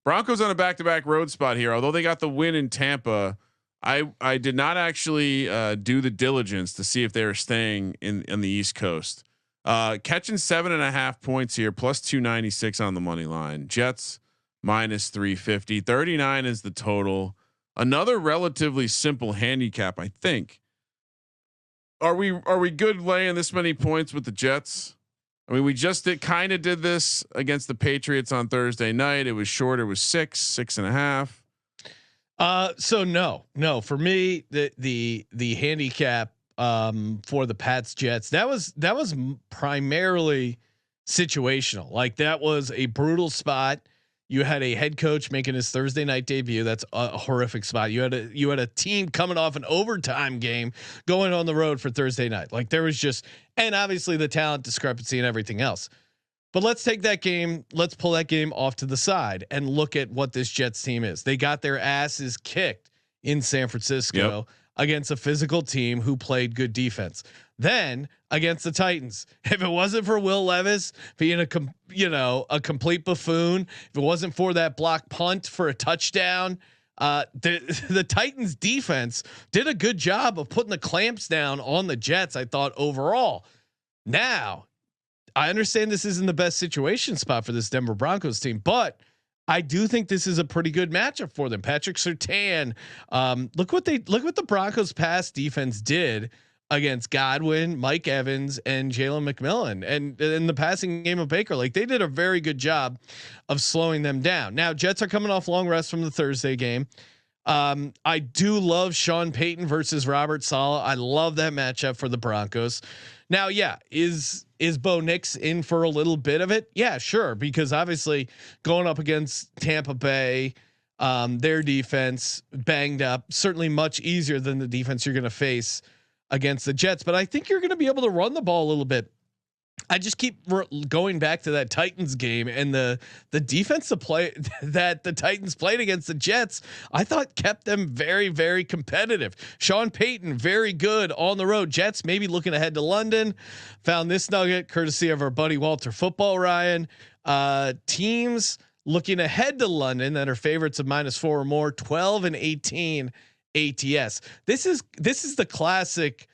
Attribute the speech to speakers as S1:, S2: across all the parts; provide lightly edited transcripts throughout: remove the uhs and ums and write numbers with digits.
S1: Broncos on a back-to-back road spot here. Although they got the win in Tampa, I did not actually do the diligence to see if they were staying in the East Coast. Catching 7.5 points here, plus 296 on the money line. Jets minus 350. 39 is the total. Another relatively simple handicap, I think. Are we good laying this many points with the Jets? I mean, we just did this against the Patriots on Thursday night. It was short. It was 6.5.
S2: So no, for me, the handicap, for the Pats Jets, that was primarily situational. Like that was a brutal spot. You had a head coach making his Thursday night debut. That's a horrific spot. You had a team coming off an overtime game going on the road for Thursday night. Like there was and obviously the talent discrepancy and everything else. But let's take that game. Let's pull that game off to the side and look at what this Jets team is. They got their asses kicked in San Francisco against a physical team who played good defense. Then against the Titans, if it wasn't for Will Levis being a complete buffoon, if it wasn't for that block punt for a touchdown, the Titans defense did a good job of putting the clamps down on the Jets. I thought overall. Now, I understand this isn't the best situation spot for this Denver Broncos team, but I do think this is a pretty good matchup for them. Patrick Surtain, look what the Broncos pass defense did against Godwin, Mike Evans, and Jalen McMillan, and in the passing game of Baker. Like they did a very good job of slowing them down. Now Jets are coming off long rest from the Thursday game. I do love Sean Payton versus Robert Saleh. I love that matchup for the Broncos. Now, is Bo Nix in for a little bit of it? Yeah, sure. Because obviously going up against Tampa Bay, their defense banged up, certainly much easier than the defense you're going to face against the Jets. But I think you're going to be able to run the ball a little bit. I just keep going back to that Titans game and the defensive play that the Titans played against the Jets. I thought kept them very, very competitive. Sean Payton, very good on the road. Jets maybe looking ahead to London. Found this nugget courtesy of our buddy Walter Football Ryan. Teams looking ahead to London that are favorites of -4 or more. 12 and 18 ATS. This is the classic.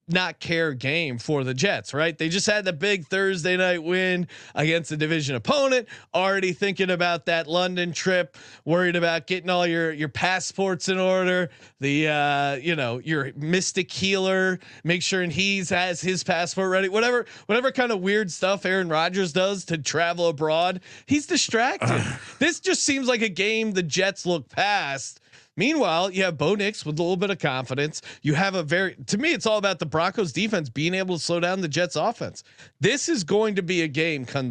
S2: Not care game for the Jets, right? They just had the big Thursday night win against a division opponent, already thinking about that London trip, worried about getting all your passports in order, your mystic healer, make sure he has his passport ready, whatever kind of weird stuff Aaron Rodgers does to travel abroad. He's distracted. This just seems like a game the Jets look past. Meanwhile, you have Bo Nix with a little bit of confidence. You have to me, it's all about the Broncos defense being able to slow down the Jets offense. This is going to be a game come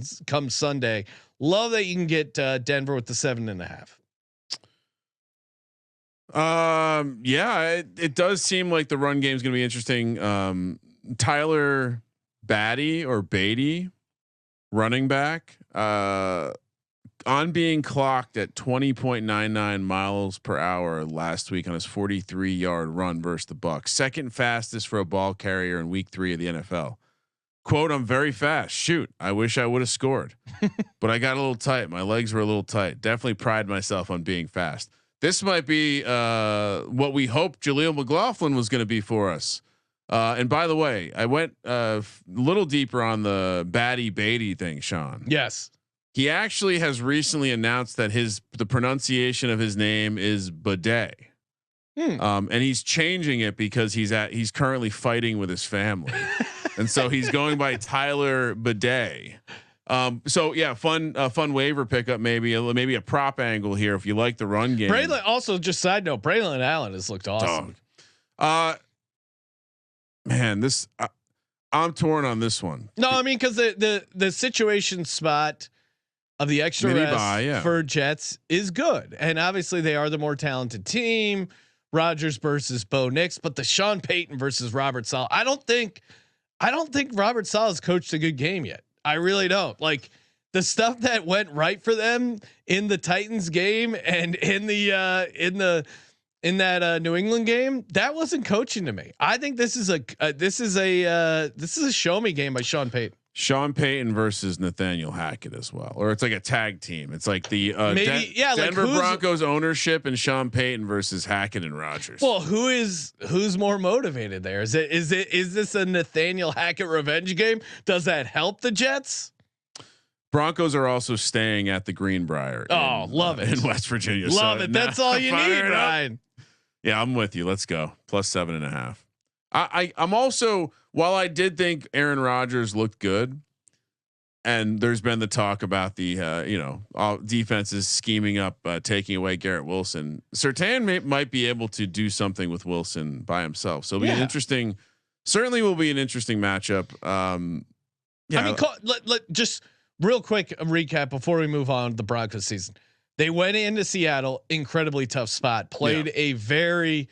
S2: Sunday. Love that you can get Denver with the 7.5.
S1: It does seem like the run game is going to be interesting. Tyler Beatty, running back, on being clocked at 20.99 miles per hour last week on his 43-yard run versus the Bucs, second fastest for a ball carrier in week 3 of the NFL. Quote, "I'm very fast. Shoot, I wish I would have scored, but I got a little tight. My legs were a little tight. Definitely pride myself on being fast." This might be what we hoped Jaleel McLaughlin was going to be for us. And by the way, I went a little deeper on the Beatty thing, Sean.
S2: Yes.
S1: He actually has recently announced that the pronunciation of his name is Bidet. And he's changing it because he's currently fighting with his family. And so he's going by Tyler Bidet. So yeah, fun waiver pickup, maybe a prop angle here if you like the run game.
S2: Braylon, also just side note, Braylon Allen has looked awesome.
S1: Man, I'm torn on this one.
S2: No, I mean, cause the situation spot of the extra rest for Jets is good. And obviously they are the more talented team. Rodgers versus Bo Nix, but the Sean Payton versus Robert Saleh. I don't think Robert Saleh has coached a good game yet. I really don't. Like the stuff that went right for them in the Titans game and in that New England game, that wasn't coaching to me. I think this is a show me game by Sean Payton.
S1: Sean Payton versus Nathaniel Hackett as well, or it's like a tag team. It's like the Denver Broncos ownership and Sean Payton versus Hackett and Rodgers.
S2: Well, who's more motivated there? Is this a Nathaniel Hackett revenge game? Does that help the Jets?
S1: Broncos are also staying at the Greenbrier.
S2: Love it
S1: in West Virginia.
S2: Love it. That's all you need, Ryan.
S1: Yeah, I'm with you. Let's go +7.5. I'm also, while I did think Aaron Rodgers looked good, and there's been the talk about the all defenses scheming up taking away Garrett Wilson. Surtain might be able to do something with Wilson by himself. So it'll be an interesting. Certainly will be an interesting matchup. I mean,
S2: just real quick a recap before we move on to the Broncos season. They went into Seattle, incredibly tough spot, played a very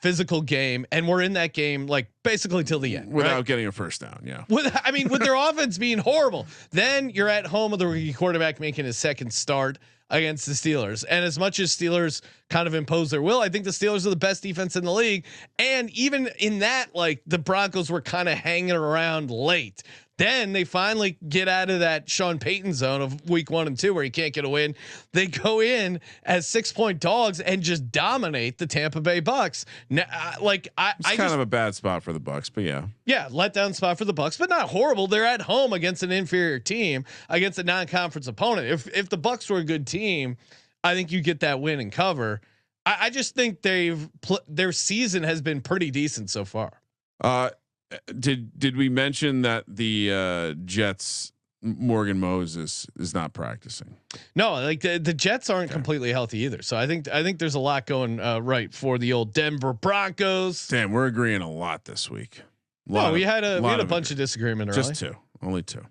S2: physical game, and we're in that game like basically till the end
S1: without getting a first down. Yeah.
S2: With their offense being horrible. Then you're at home with the rookie quarterback making his second start against the Steelers. And as much as Steelers kind of impose their will, I think the Steelers are the best defense in the league. And even in that, like the Broncos were kind of hanging around late. Then they finally get out of that Sean Payton zone of week 1 and 2 where he can't get a win. They go in as 6-point dogs and just dominate the Tampa Bay Bucks. Now,
S1: it's kind of a bad spot for the Bucks, but yeah,
S2: letdown spot for the Bucks, but not horrible. They're at home against an inferior team, against a non-conference opponent. If the Bucks were a good team, I think you get that win and cover. I just think their season has been pretty decent so far.
S1: Did we mention that the Jets Morgan Moses is not practicing?
S2: No, like the Jets aren't completely healthy either. So I think there's a lot going right for the old Denver Broncos.
S1: Damn, we're agreeing a lot this week.
S2: We had a bunch of disagreement.
S1: Just two, only two.